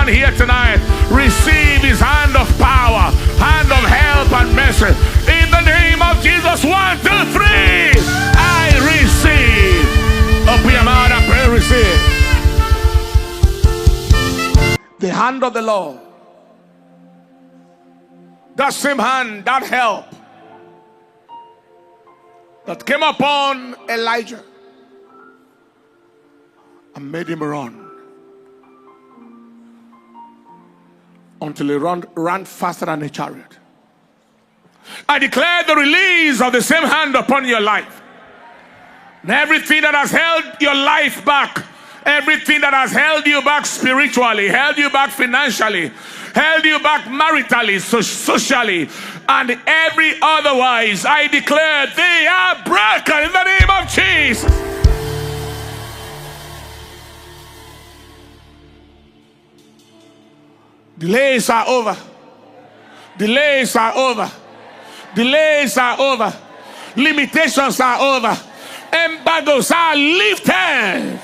Everyone here tonight, receive his hand of power, hand of help and mercy. In the name of Jesus, 1, 2, 3, I receive. Open your mouth and pray, receive. The hand of the Lord. That same hand, that help that came upon Elijah and made him run until he ran faster than a chariot. I declare the release of the same hand upon your life. And everything that has held your life back, everything that has held you back spiritually, held you back financially, held you back maritally, socially, and every otherwise, I declare they are broken in the name of Jesus. Delays are over. Delays are over. Delays are over. Limitations are over. Embargoes are lifted.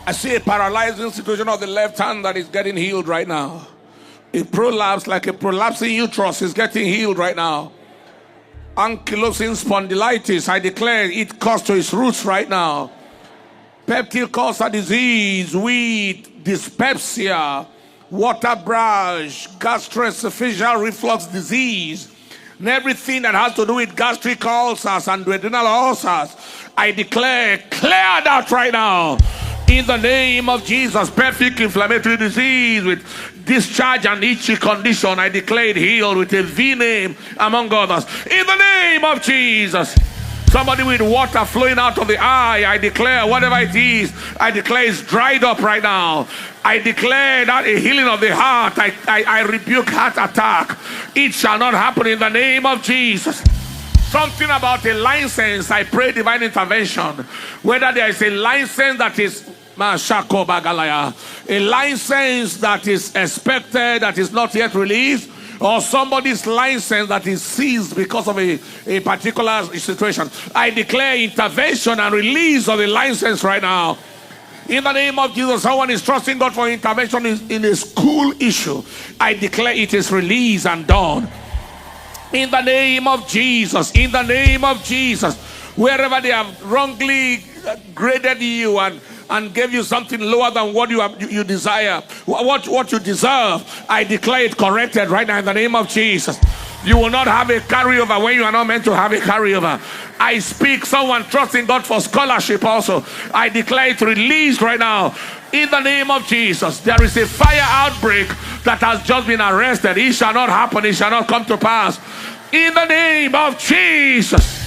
I see a paralyzing situation of the left hand that is getting healed right now. A prolapse, like a prolapsing uterus, is getting healed right now. Ankylosing spondylitis, I declare it cuts to its roots right now. Peptic ulcer disease, wheat, dyspepsia, water brush, gastroesophageal reflux disease, and everything that has to do with gastric ulcers and duodenal ulcers, I declare cleared out right now. In the name of Jesus, perfect inflammatory disease with discharge and itchy condition, I declare it healed with a V name among others. In the name of Jesus. Somebody with water flowing out of the eye, I declare whatever it is, I declare it's dried up right now. I declare that a healing of the heart. I rebuke heart attack. It shall not happen in the name of Jesus. Something about a license, I pray divine intervention. Whether there is a license that is a license that is expected, that is not yet released, or somebody's license that is seized because of a particular situation, I declare intervention and release of the license right now. In the name of Jesus, someone is trusting God for intervention in a school issue. I declare it is released and done. In the name of Jesus, in the name of Jesus, wherever they have wrongly graded you and gave you something lower than what you desire, what you deserve, I declare it corrected right now in the name of Jesus. You will not have a carryover when you are not meant to have a carryover. I speak someone trusting God for scholarship also. I declare it released right now in the name of Jesus. There is a fire outbreak that has just been arrested. It shall not happen. It shall not come to pass. In the name of Jesus.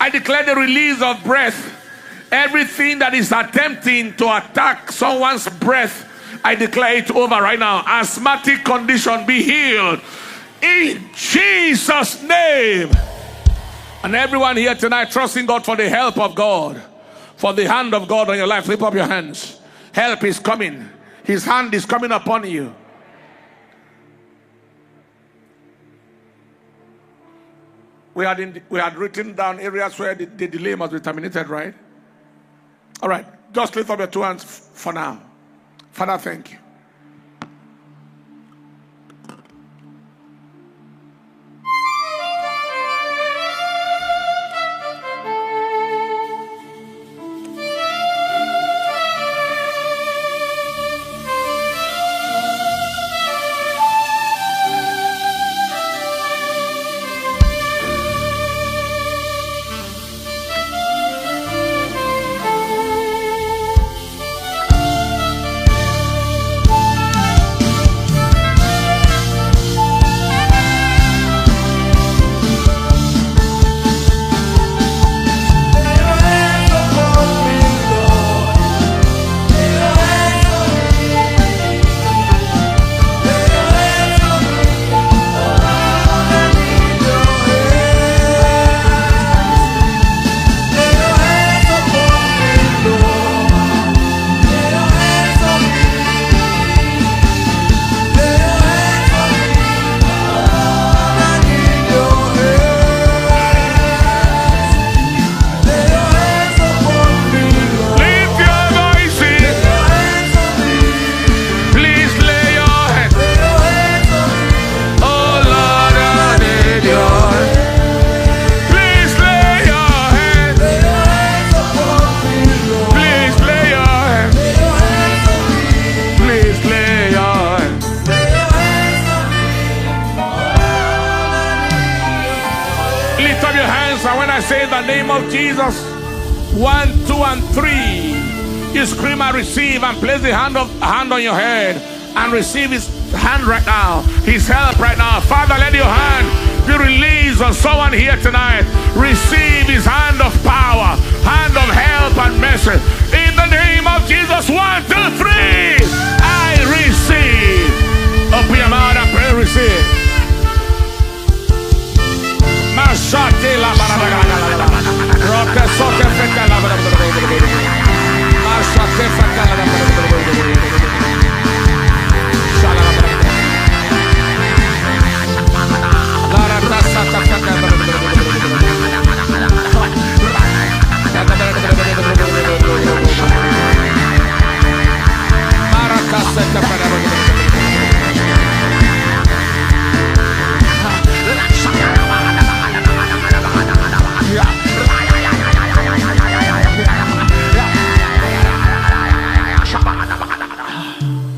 I declare the release of breath. Everything that is attempting to attack someone's breath, I declare it over right now. Asthmatic condition be healed. In Jesus' name. And everyone here tonight trusting God for the help of God, for the hand of God on your life, lift up your hands. Help is coming. His hand is coming upon you. We had written down areas where the delay must be terminated, right? All right, just lift up your two hands for now. Father, thank you. say in the name of Jesus. 1, 2, and 3. You scream and receive and place the hand on your head and receive his hand right now, his help right now. Father, let your hand be released on someone here tonight. Receive his hand of power, hand of help and mercy. In the name of Jesus. 1, 2, 3. I receive. Open your mouth and pray, receive. Mashate la Rote sote feka la Mashate feka la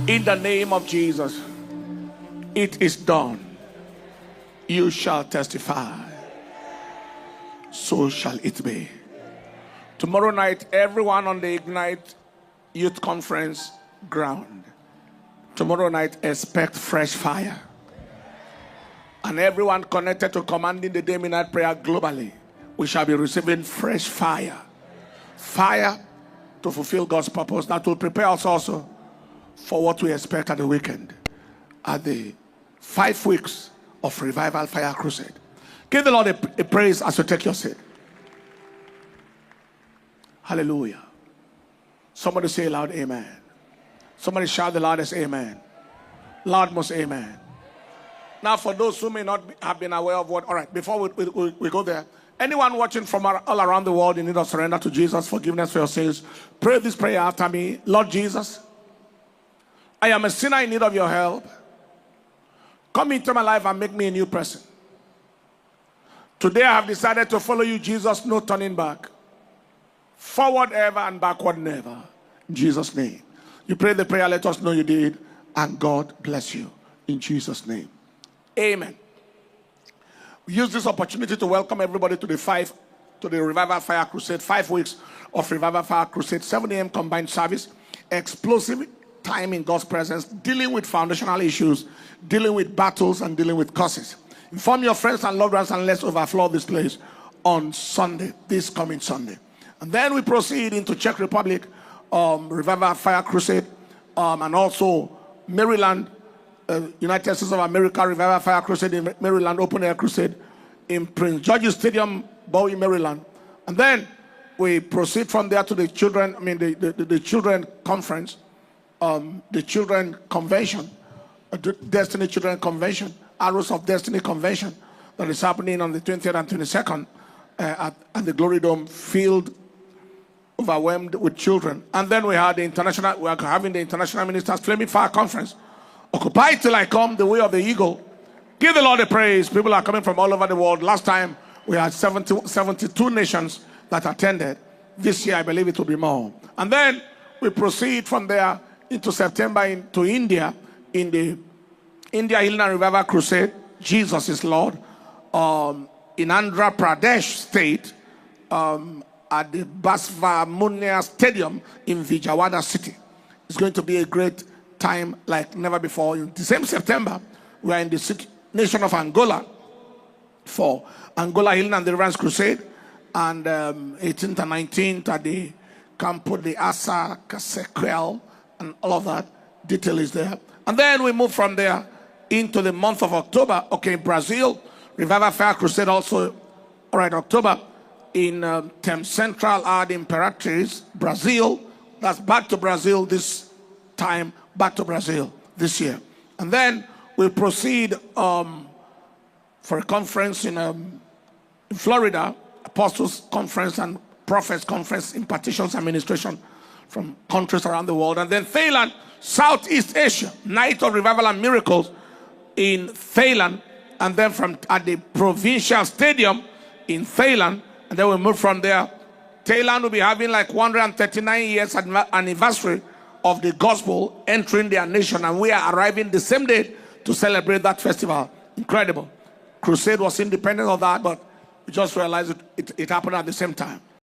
in the name of Jesus, it is done. You shall testify. So shall it be. Tomorrow night, everyone on the Ignite Youth Conference ground. Tomorrow night, expect fresh fire. And everyone connected to Commanding the Day Midnight Prayer globally, we shall be receiving fresh fire. Fire to fulfill God's purpose. That will prepare us also for what we expect at the weekend. At the 5 weeks of Revival Fire Crusade. Give the Lord a praise as you take your seat. Hallelujah. Somebody say loud amen. Somebody shout the loudest amen. Loudmost amen. Now for those who may not have been aware of what, all right, before we go there, anyone watching from all around the world in need of surrender to Jesus, forgiveness for your sins, pray this prayer after me. Lord Jesus, I am a sinner in need of your help. Come into my life and make me a new person. Today I have decided to follow you, Jesus, no turning back. Forward ever and backward never. In Jesus' name. You pray the prayer, let us know you did, and God bless you. In Jesus' name. Amen. We use this opportunity to welcome everybody to the Revival Fire Crusade. 5 weeks of Revival Fire Crusade. 7 a.m. combined service. Explosive time in God's presence. Dealing with foundational issues. Dealing with battles and dealing with curses. Inform your friends and loved ones and let's overflow this place on Sunday. This coming Sunday. And then we proceed into Czech Republic. Revival Fire Crusade. And also Maryland. United States of America Revival Fire Crusade in Maryland, Open Air Crusade in Prince George's Stadium, Bowie, Maryland. And then we proceed from there to the children, the children conference, the children convention, Destiny Children Convention, Arrows of Destiny Convention that is happening on the 20th and 22nd at the Glory Dome, filled, overwhelmed with children. And then we are having the International Ministers Flaming Fire Conference. Occupy till I come, the way of the eagle. Give the Lord a praise. People are coming from all over the world. Last time we had 72 nations that attended. This year I believe it will be more. And then we proceed from there into September into India in the India Healing and Revival Crusade. Jesus is Lord. In Andhra Pradesh state at the Basva Munya Stadium in Vijayawada city. It's going to be a great time like never before. In the same September, we are in the nation of Angola for Angola Healing and Deliverance Crusade, and 18th and 19th at the Campo de Asa, Casequel, and all of that detail is there. And then we move from there into the month of October. Okay, Brazil, Revival Fire Crusade also, all right, October in Tem Central Ad Imperatriz, Brazil. That's back to Brazil this time. Back to Brazil this year. And then we proceed for a conference in Florida, Apostles Conference and Prophets Conference, Impartitions Administration from countries around the world. And then Thailand, Southeast Asia, Night of Revival and Miracles in Thailand. And then at the Provincial Stadium in Thailand. And then we move from there. Thailand will be having like 139 years anniversary of the gospel entering their nation, and we are arriving the same day to celebrate that festival. Incredible. Crusade was independent of that, but You just realize it happened at the same time.